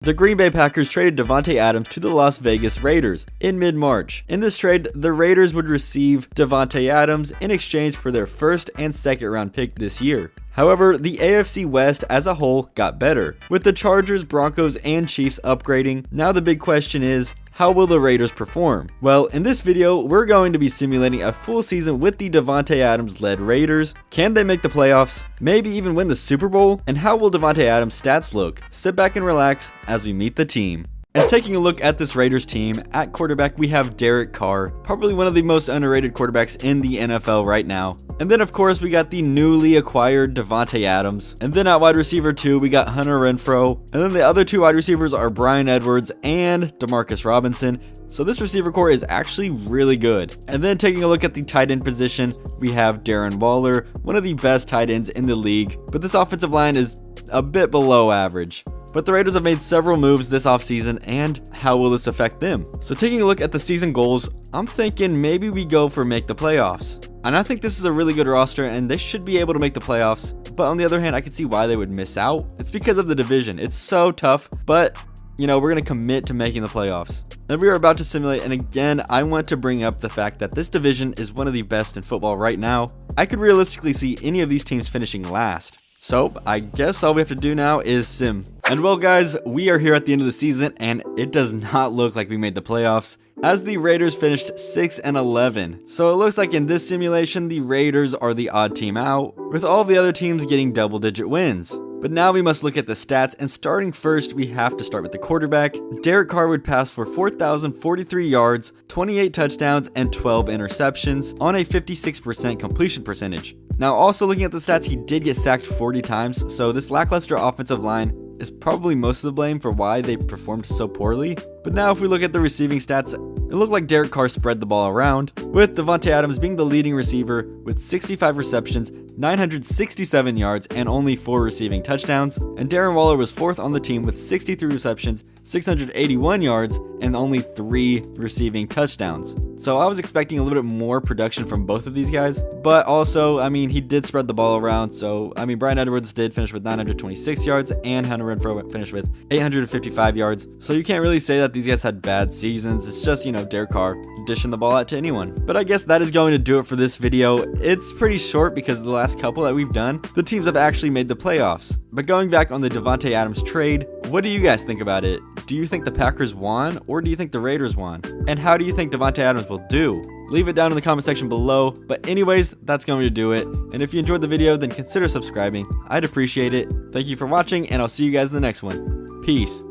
The Green Bay Packers traded Davante Adams to the Las Vegas Raiders in mid-March. In this trade, the Raiders would receive Davante Adams in exchange for their first and second round pick this year. However, the AFC West as a whole got better. With the Chargers, Broncos, and Chiefs upgrading, now the big question is, how will the Raiders perform? Well, in this video, we're going to be simulating a full season with the Davante Adams-led Raiders. Can they make the playoffs? Maybe even win the Super Bowl? And how will Davante Adams' stats look? Sit back and relax as we meet the team. And taking a look at this Raiders team, at quarterback we have Derek Carr, probably one of the most underrated quarterbacks in the NFL right now. And then of course we got the newly acquired Davante Adams. And then at wide receiver 2 we got Hunter Renfrow. And then the other 2 wide receivers are Bryan Edwards and Demarcus Robinson. So this receiver core is actually really good. And then taking a look at the tight end position, we have Darren Waller, one of the best tight ends in the league. But this offensive line is a bit below average. But the Raiders have made several moves this offseason, and how will this affect them? So taking a look at the season goals, I'm thinking maybe we go for make the playoffs. And I think this is a really good roster, and they should be able to make the playoffs. But on the other hand, I can see why they would miss out. It's because of the division. It's so tough, but we're going to commit to making the playoffs. And we are about to simulate, and again, I want to bring up the fact that this division is one of the best in football right now. I could realistically see any of these teams finishing last. So I guess all we have to do now is sim. And well guys, we are here at the end of the season and it does not look like we made the playoffs, as the Raiders finished 6-11. So it looks like in this simulation the Raiders are the odd team out, with all the other teams getting double-digit wins. But now we must look at the stats, and starting first, we have to start with the quarterback. Derek Carr would pass for 4,043 yards, 28 touchdowns, and 12 interceptions on a 56% completion percentage. Now, also looking at the stats, he did get sacked 40 times, so this lackluster offensive line is probably most of the blame for why they performed so poorly. But now if we look at the receiving stats, it looked like Derek Carr spread the ball around, with Davante Adams being the leading receiver with 65 receptions, 967 yards, and only 4 receiving touchdowns. And Darren Waller was 4th on the team with 63 receptions, 681 yards, and only 3 receiving touchdowns. So I was expecting a little bit more production from both of these guys, but also, he did spread the ball around. So, Bryan Edwards did finish with 926 yards, and Hunter Renfrow finished with 855 yards. So you can't really say that these guys had bad seasons. It's just, Derek Carr dishing the ball out to anyone. But I guess that is going to do it for this video. It's pretty short because the last couple that we've done, the teams have actually made the playoffs. But going back on the Davante Adams trade, what do you guys think about it? Do you think the Packers won, or do you think the Raiders won? And how do you think Davante Adams will do? Leave it down in the comment section below. But anyways, that's going to do it. And if you enjoyed the video, then consider subscribing. I'd appreciate it. Thank you for watching, and I'll see you guys in the next one. Peace.